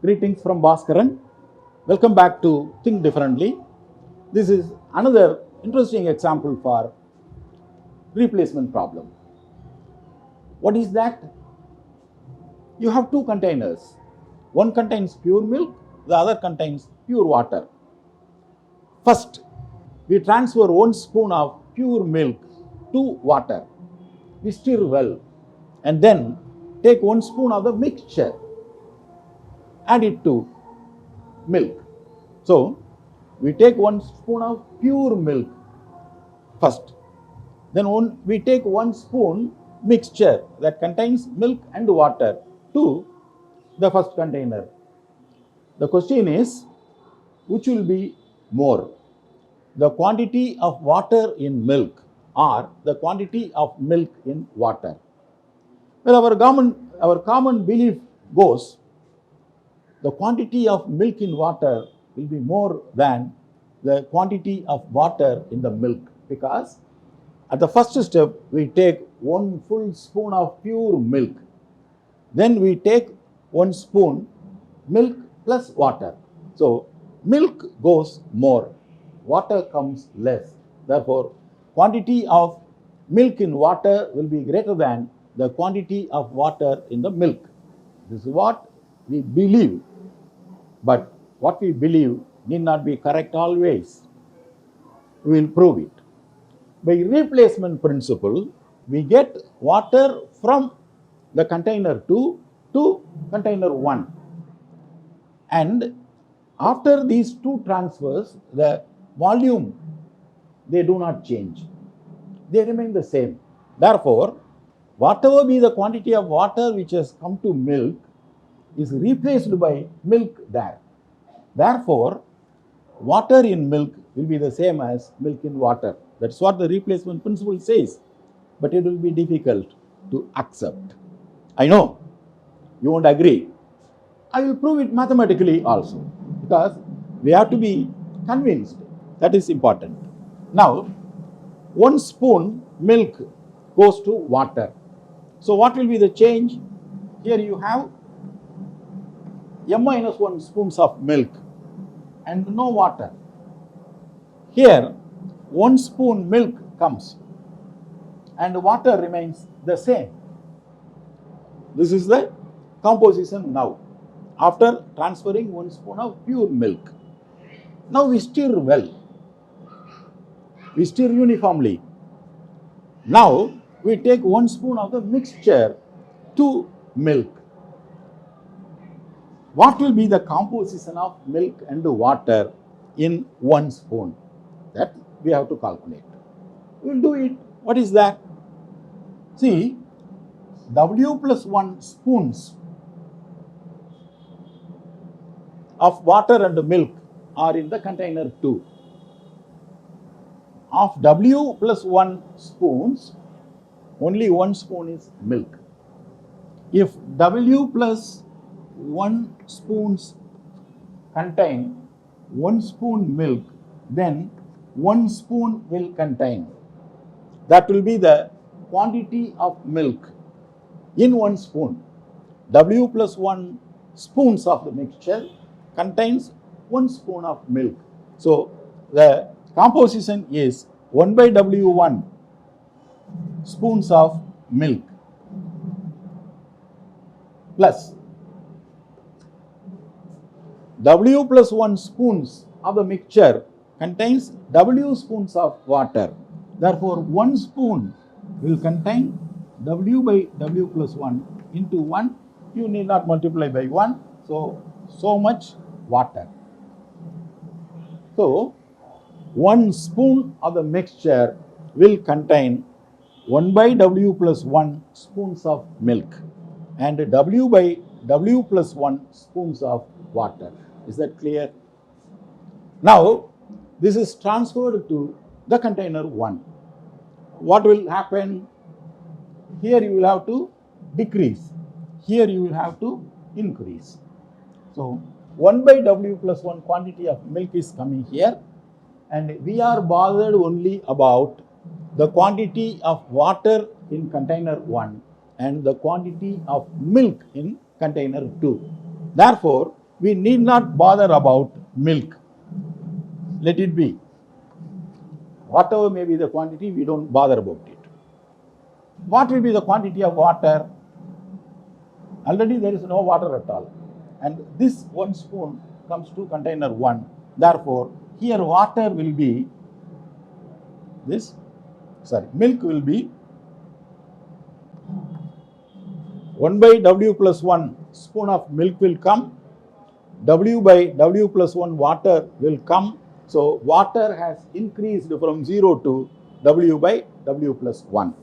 Greetings from Baskaran. Welcome back to Think Differently. This is another interesting example for replacement problem. What is that? You have two containers. One contains pure milk, the other contains pure water. First, we transfer 1 spoon of pure milk to water. We stir well and then take 1 spoon of the mixture, add it to milk. So, we take 1 spoon of pure milk first. Then we take 1 spoon mixture that contains milk and water to the first container. The question is, which will be more? The quantity of water in milk or the quantity of milk in water? Well, our common belief goes, the quantity of milk in water will be more than the quantity of water in the milk, because at the first step we take 1 full spoon of pure milk, then we take 1 spoon milk plus water. So milk goes more, water comes less. Therefore, quantity of milk in water will be greater than the quantity of water in the milk. This is what we believe. But what we believe need not be correct always. We will prove it. By replacement principle, we get water from the container 2 to container 1. And after these two transfers, the volume, they do not change. They remain the same. Therefore, whatever be the quantity of water which has come to milk is replaced by milk there. Therefore, water in milk will be the same as milk in water. That's what the replacement principle says. But it will be difficult to accept. I know you won't agree. I will prove it mathematically also, because we have to be convinced. That is important. Now, 1 spoon milk goes to water. So what will be the change? Here you have m-1 spoons of milk and no water. Here 1 spoon milk comes and water remains the same. This is the composition now, after transferring 1 spoon of pure milk. Now we stir well. We stir uniformly. Now we take 1 spoon of the mixture to milk. What will be the composition of milk and water in 1 spoon? That we have to calculate. We will do it. What is that? See, W plus 1 spoons of water and milk are in the container 2. Of W plus 1 spoons, only 1 spoon is milk. If W plus 1 spoons contain 1 spoon milk, then 1 spoon will contain. That will be the quantity of milk in 1 spoon. W plus 1 spoons of the mixture contains 1 spoon of milk. So the composition is 1 by W1 spoons of milk plus W plus 1 spoons of the mixture contains W spoons of water. Therefore, 1 spoon will contain W by W plus 1 into 1. You need not multiply by 1. So much water. So, 1 spoon of the mixture will contain 1 by W plus 1 spoons of milk and W by W plus 1 spoons of water. Is that clear? Now, this is transferred to the container 1. What will happen? Here you will have to decrease. Here you will have to increase. So 1 by W plus 1 quantity of milk is coming here, and we are bothered only about the quantity of water in container 1 and the quantity of milk in container 2. Therefore, we need not bother about milk. Let it be. Whatever may be the quantity, we don't bother about it. What will be the quantity of water? Already there is no water at all. And this 1 spoon comes to container 1. Therefore, here water will be milk will be 1 by W plus 1 spoon of milk will come, W by W plus 1 water will come. So, water has increased from 0 to W by W plus 1.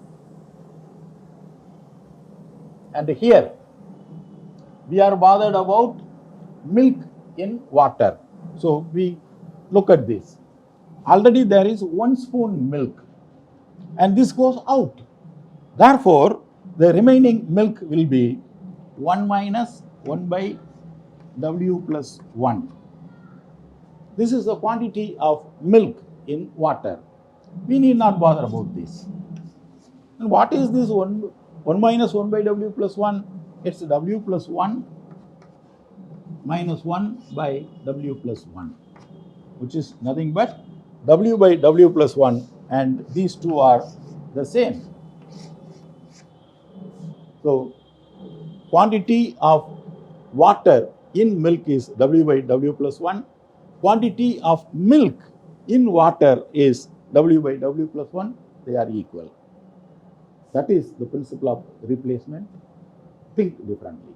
And here, we are bothered about milk in water. So, we look at this. Already there is 1 spoon milk and this goes out. Therefore, the remaining milk will be 1 minus 1 by W plus 1. This is the quantity of milk in water. We need not bother about this. And what is this 1 minus 1 by W plus 1? It's W plus 1 minus 1 by W plus 1, which is nothing but W by W plus 1, and these two are the same. So, quantity of water in milk is W by W plus 1. Quantity of milk in water is W by W plus 1. They are equal. That is the principle of replacement. Think differently.